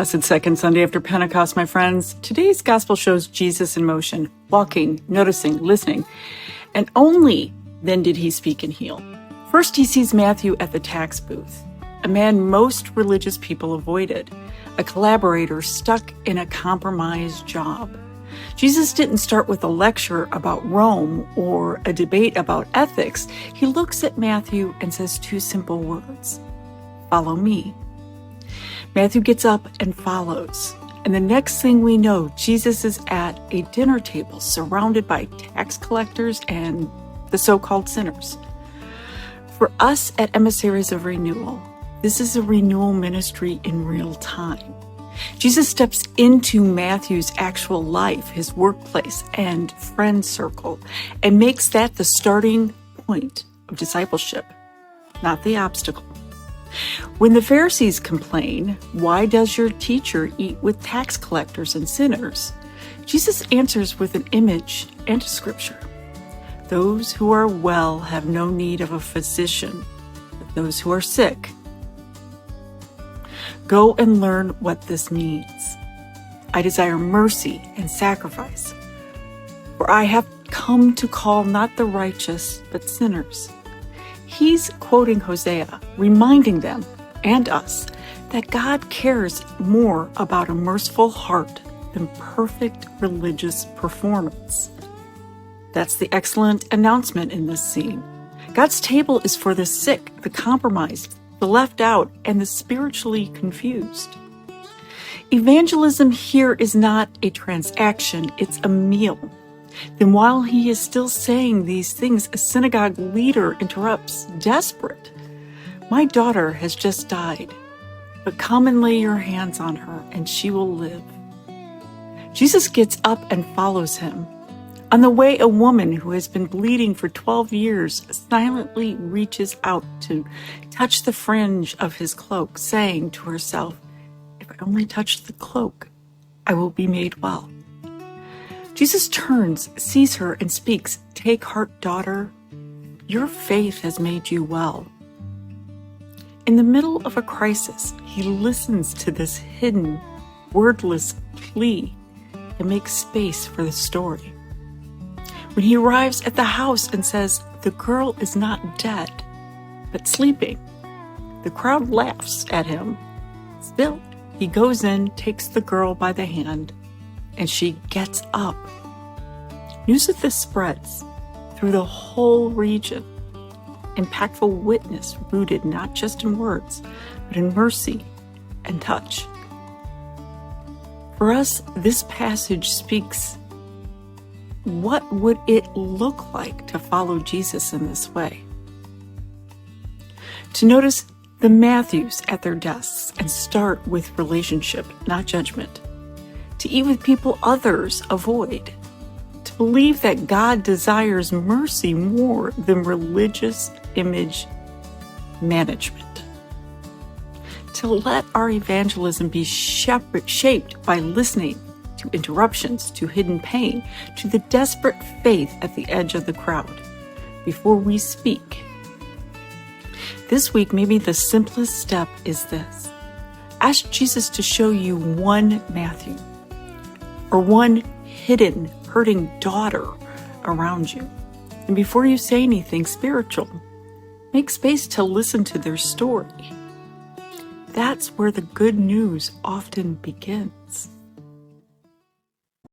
Blessed second Sunday after Pentecost, my friends. Today's gospel shows Jesus in motion, walking, noticing, listening, and only then did he speak and heal. First, he sees Matthew at the tax booth, a man most religious people avoided, a collaborator stuck in a compromised job. Jesus didn't start with a lecture about Rome or a debate about ethics. He looks at Matthew and says two simple words: "Follow me." Matthew gets up and follows. And the next thing we know, Jesus is at a dinner table surrounded by tax collectors and the so-called sinners. For us at Emissaries of Renewal, this is a renewal ministry in real time. Jesus steps into Matthew's actual life, his workplace and friend circle, and makes that the starting point of discipleship, not the obstacle. When the Pharisees complain, "Why does your teacher eat with tax collectors and sinners?" Jesus answers with an image and a scripture. Those who are well have no need of a physician, but those who are sick. Go and learn what this means. I desire mercy and sacrifice, for I have come to call not the righteous, but sinners. He's quoting Hosea, reminding them and us that God cares more about a merciful heart than perfect religious performance. That's the excellent announcement in this scene. God's table is for the sick, the compromised, the left out, and the spiritually confused. Evangelism here is not a transaction, it's a meal. Then while he is still saying these things, a synagogue leader interrupts, desperate. "My daughter has just died, but come and lay your hands on her and she will live." Jesus gets up and follows him. On the way, a woman who has been bleeding for 12 years silently reaches out to touch the fringe of his cloak, saying to herself, "If I only touch the cloak, I will be made well." Jesus turns, sees her, and speaks, "Take heart, daughter. Your faith has made you well." In the middle of a crisis, he listens to this hidden, wordless plea and makes space for the story. When he arrives at the house and says, "The girl is not dead, but sleeping," the crowd laughs at him. Still, he goes in, takes the girl by the hand, and she gets up. News of this spreads through the whole region. Impactful witness rooted not just in words, but in mercy and touch. For us, this passage speaks, what would it look like to follow Jesus in this way? To notice the Matthews at their desks and start with relationship, not judgment. To eat with people others avoid. To believe that God desires mercy more than religious image management. To let our evangelism be shaped by listening to interruptions, to hidden pain, to the desperate faith at the edge of the crowd before we speak. This week, maybe the simplest step is this. Ask Jesus to show you one Matthew or one hidden, hurting daughter around you. And before you say anything spiritual, make space to listen to their story. That's where the good news often begins.